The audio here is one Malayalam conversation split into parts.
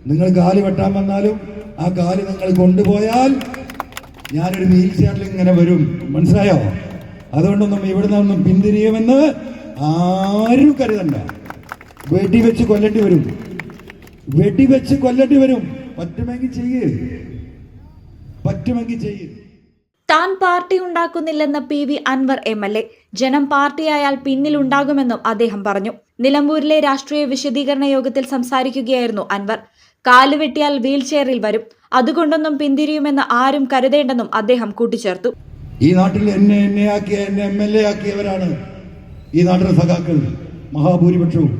നിങ്ങൾ കാല് വെട്ടാൻ വന്നാലും ആ കാല് നിങ്ങൾ കൊണ്ടുപോയാൽ ഞാനൊരു വീൽ ചെയറിൽ ഇങ്ങനെ വരും. മനസ്സിലായോ? അതുകൊണ്ടൊന്നും ഇവിടെ നിന്നൊന്നും പിന്തിരിയുമെന്ന് ആരും കരുതണ്ട. വെടിവെച്ച് കൊല്ലേണ്ടി വരും, വെടിവെച്ച് കൊല്ലേണ്ടി വരും. പറ്റുമെങ്കിൽ ചെയ്യ്, പറ്റുമെങ്കിൽ ചെയ്യ്. താൻ പാർട്ടി ഉണ്ടാക്കുന്നില്ലെന്ന് PV അൻവർ MLA. ജനം പാർട്ടിയായാൽ പിന്നിലുണ്ടാകുമെന്നും അദ്ദേഹം പറഞ്ഞു. നിലമ്പൂരിലെ രാഷ്ട്രീയ വിശദീകരണ യോഗത്തിൽ സംസാരിക്കുകയായിരുന്നു അൻവർ. കാല് വെട്ടിയാൽ വീൽ ചെയറിൽ വരും, അതുകൊണ്ടൊന്നും പിന്തിരിയുമെന്ന് ആരും കരുതേണ്ടെന്നും അദ്ദേഹം കൂട്ടിച്ചേർത്തു. ഈ നാട്ടിൽ എന്നെ MLA ആക്കിയവരാണ് ഈ നാട്ടിലെ സഖാക്കൾ മഹാഭൂരിപക്ഷവും.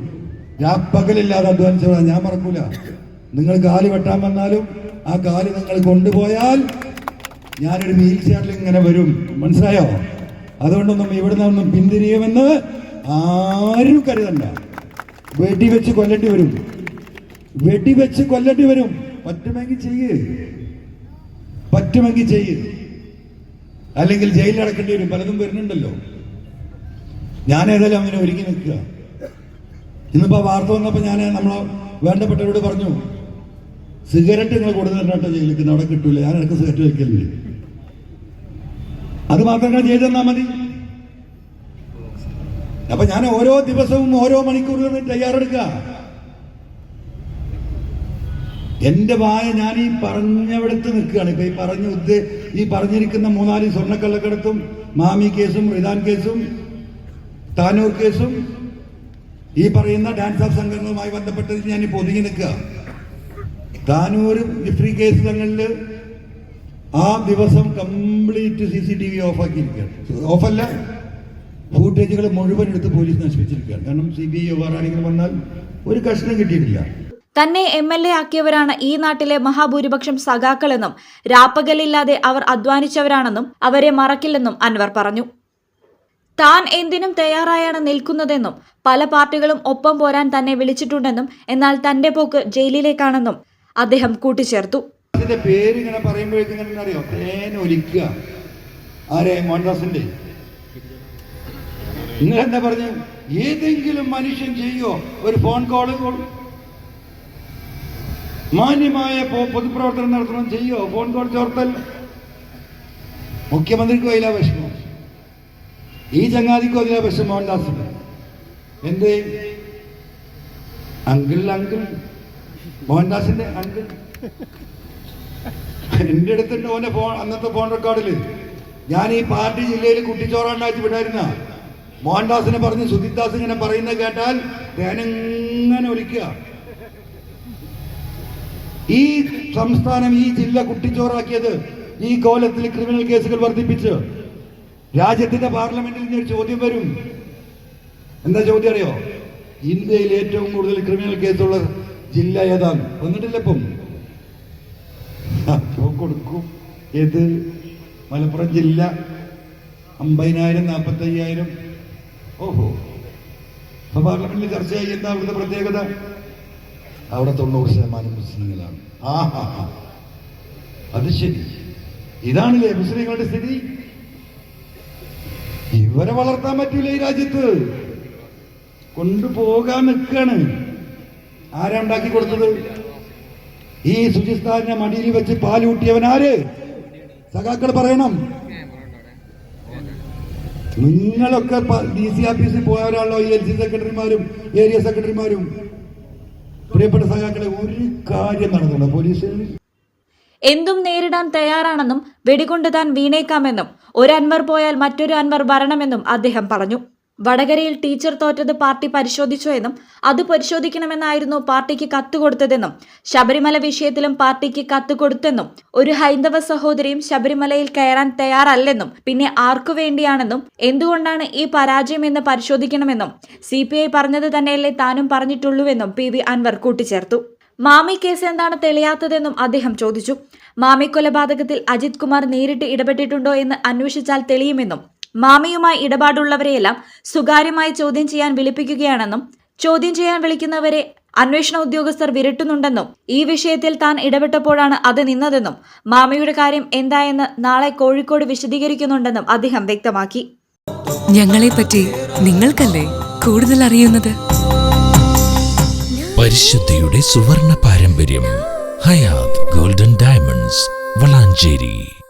പകലില്ലാതെ അധ്വാനിച്ചവരാണ്, ഞാൻ മറക്കൂല. നിങ്ങൾ കാല് വെട്ടാൻ വന്നാലും ആ കാല് നിങ്ങൾ കൊണ്ടുപോയാൽ ഞാനൊരു വീൽ ചെയറിൽ ഇങ്ങനെ വരും. മനസ്സിലായോ? അതുകൊണ്ടൊന്നും ഇവിടെ നിന്നൊന്നും പിന്തിരിയുമെന്ന് ആരും കരുതണ്ട. വെടിവെച്ച് കൊല്ലേണ്ടി വരും, വെടിവെച്ച് കൊല്ലേണ്ടി വരും. പറ്റുമെങ്കിൽ ചെയ്യ്, പറ്റുമെങ്കിൽ ചെയ്യ്. അല്ലെങ്കിൽ ജയിലിൽ അടക്കേണ്ടി വരും. പലതും വരുന്നുണ്ടല്ലോ. ഞാൻ ഏതായാലും അങ്ങനെ ഒരുങ്ങി നിൽക്കുക. ഇന്നിപ്പോ വാർത്ത വന്നപ്പോൾ ഞാൻ നമ്മളെ വേണ്ടപ്പെട്ടവരോട് പറഞ്ഞു, സിഗരറ്റ് നിങ്ങൾ കൊടുത്തിട്ടോ ജയിലിൽ, അവിടെ കിട്ടൂല. ഞാൻ ഇടയ്ക്ക് സിഗരറ്റ് വയ്ക്കലുണ്ട്. അത് മാത്രം ചെയ്തു തന്നാൽ മതി. അപ്പൊ ഞാൻ ഓരോ ദിവസവും ഓരോ മണിക്കൂറിലും തയ്യാറെടുക്കുക. എന്റെ വായ ഞാൻ ഈ പറഞ്ഞവിടത്ത് നിൽക്കുകയാണ്. ഇപ്പൊ ഈ പറഞ്ഞിരിക്കുന്ന 3-4 സ്വർണ്ണക്കള്ളക്കടത്തും, മാമി കേസും, റിദാൻ കേസും, താനൂർ കേസും, ഈ പറയുന്ന ഡാൻസ് ഓഫ് സംഘങ്ങളുമായി ബന്ധപ്പെട്ട് ഞാൻ ഇപ്പോൾ ഒതുങ്ങി നിൽക്കുക. താനൂരും ജിഫ്രി കേസ് തങ്ങളിൽ ആ ദിവസം കംപ്ലീറ്റ് CCTV ഓഫാക്കിയിരിക്കുകയാണ്. ഓഫല്ല, ഫൂട്ടേജുകൾ മുഴുവൻ എടുത്ത് പോലീസ് നശിപ്പിച്ചിരിക്കുകയാണ്. കാരണം CBI ആരെങ്കിലും വന്നാൽ ഒരു കഷ്ണം കിട്ടിയിട്ടില്ല. തന്നെ MLA ആക്കിയവരാണ് ഈ നാട്ടിലെ മഹാഭൂരിപക്ഷം സഖാക്കളെന്നും രാപ്പകലില്ലാതെ അവർ അധ്വാനിച്ചവരാണെന്നും അവരെ മറക്കില്ലെന്നും അൻവർ പറഞ്ഞു. താൻ എന്തിനും തയ്യാറായാണ് നിൽക്കുന്നതെന്നും പല പാർട്ടികളും ഒപ്പം പോരാൻ തന്നെ വിളിച്ചിട്ടുണ്ടെന്നും എന്നാൽ തന്റെ പോക്ക് ജയിലിലേക്കാണെന്നും അദ്ദേഹം കൂട്ടിച്ചേർത്തു. അതിന്റെ പേര് ഇങ്ങനെ പറയുമ്പോഴേക്കും അറിയോ, തേനൊലിക്കുക. ആരെ? മോഹൻദാസിന്റെ. നിങ്ങൾ എന്താ പറഞ്ഞു? ഏതെങ്കിലും മനുഷ്യൻ ചെയ്യോ ഒരു ഫോൺ കോള്? മാന്യമായ പൊതുപ്രവർത്തനം നടത്തണം, ചെയ്യോ ഫോൺ കോൾ ചോർത്തൽ? മുഖ്യമന്ത്രിക്കും അതിലാ വിഷമം, ഈ ചങ്ങാതിക്കും അതിലാ വിഷമം. മോഹൻദാസിന് എന്ത് അങ്കിൾ മോഹൻദാസിന്റെ അങ്കിൾ എന്റെ അടുത്തുണ്ട്. ഓന്റെ ഫോൺ, അന്നത്തെ ഫോൺ റെക്കോർഡില് ഞാൻ ഈ പാർട്ടി ജില്ലയിൽ കുട്ടിച്ചോറാണ്ടാക്കി വിടായിരുന്ന മോഹൻദാസിനെ പറഞ്ഞ് സുധിദാസ് ഇങ്ങനെ പറയുന്നത് കേട്ടാൽ തേനിങ്ങനെ ഒലിക്കുക. ഈ സംസ്ഥാനം, ഈ ജില്ല കുട്ടിച്ചോറാക്കിയത് ഈ കോലത്തിൽ ക്രിമിനൽ കേസുകൾ വർദ്ധിപ്പിച്ച് രാജ്യത്തിന്റെ പാർലമെന്റിൽ നിന്ന് ഒരു ചോദ്യം വരും. എന്താ ചോദ്യം അറിയോ? ഇന്ത്യയിൽ ഏറ്റവും കൂടുതൽ ക്രിമിനൽ കേസുള്ള ജില്ല ഏതാണ്? വന്നിട്ടില്ല. ഇപ്പം കൊടുക്കും. ഏത്? മലപ്പുറം ജില്ല 50,000 45,000. ഓഹോ, അപ്പൊ പാർലമെന്റിൽ ചർച്ചയായി. എന്താ അവിടുത്തെ പ്രത്യേകത? അവിടെ 90% മുസ്ലിങ്ങളാണ്. അത് ശരി, ഇതാണല്ലേ മുസ്ലിങ്ങളുടെ സ്ഥിതി? ഇവരെ വളർത്താൻ പറ്റൂല ഈ രാജ്യത്ത്, കൊണ്ടുപോകാൻ നിൽക്കാണ്. ആരാ ഉണ്ടാക്കി കൊടുത്തത്? ഈ സുജിസ്ഥാനെ മടിയിൽ വെച്ച് പാലൂട്ടിയവനാര്? സഖാക്കൾ പറയണം. നിങ്ങളൊക്കെ DC ഓഫീസിൽ പോയവരാണല്ലോ ഈ LC സെക്രട്ടറിമാരും ഏരിയ സെക്രട്ടറിമാരും. പ്രിയപ്പെട്ട സഖാക്കളെ, ഒരു കാര്യം നടന്നല്ലോ പോലീസിൽ. എന്തും നേരിടാൻ തയ്യാറാണെന്നും വെടികൊണ്ട് താൻ വീണേക്കാമെന്നും ഒരു അൻവർ പോയാൽ മറ്റൊരു അൻവർ വരണമെന്നും അദ്ദേഹം പറഞ്ഞു. വടകരയിൽ ടീച്ചർ തോറ്റത് പാർട്ടി പരിശോധിച്ചോ എന്നും അത് പരിശോധിക്കണമെന്നായിരുന്നു പാർട്ടിക്ക് കത്ത് കൊടുത്തതെന്നും ശബരിമല വിഷയത്തിലും പാർട്ടിക്ക് കത്ത് കൊടുത്തെന്നും ഒരു ഹൈന്ദവ സഹോദരിയും ശബരിമലയിൽ കയറാൻ തയ്യാറല്ലെന്നും പിന്നെ ആർക്കു വേണ്ടിയാണെന്നും എന്തുകൊണ്ടാണ് ഈ പരാജയമെന്ന് പരിശോധിക്കണമെന്നും CPI പറഞ്ഞത് തന്നെയല്ലേ താനും പറഞ്ഞിട്ടുള്ളൂവെന്നും PV അൻവർ കൂട്ടിച്ചേർത്തു. മാമി കേസ് എന്താണ് തെളിയാത്തതെന്നും അദ്ദേഹം ചോദിച്ചു. മാമി കൊലപാതകത്തിൽ അജിത് കുമാർ നേരിട്ട് ഇടപെട്ടിട്ടുണ്ടോ എന്ന് അന്വേഷിച്ചാൽ തെളിയുമെന്നും മാമിയുമായി ഇടപാടുള്ളവരെയെല്ലാം സ്വകാര്യമായി ചോദ്യം ചെയ്യാൻ വിളിപ്പിക്കുകയാണെന്നും ചോദ്യം ചെയ്യാൻ വിളിക്കുന്നവരെ അന്വേഷണ ഉദ്യോഗസ്ഥർ വിരട്ടുന്നുണ്ടെന്നും ഈ വിഷയത്തിൽ താൻ ഇടപെട്ടപ്പോഴാണ് അത് നിന്നതെന്നും മാമിയുടെ കാര്യം എന്തായെന്ന് നാളെ കോഴിക്കോട് വിശദീകരിക്കുന്നുണ്ടെന്നും അദ്ദേഹം വ്യക്തമാക്കി. ഞങ്ങളെപ്പറ്റി നിങ്ങൾക്കല്ലേ കൂടുതൽ അറിയുന്നത്? പരിശുദ്ധിയുടെ സുവർണ പാരമ്പര്യം. Hayat golden diamonds, Valanchery.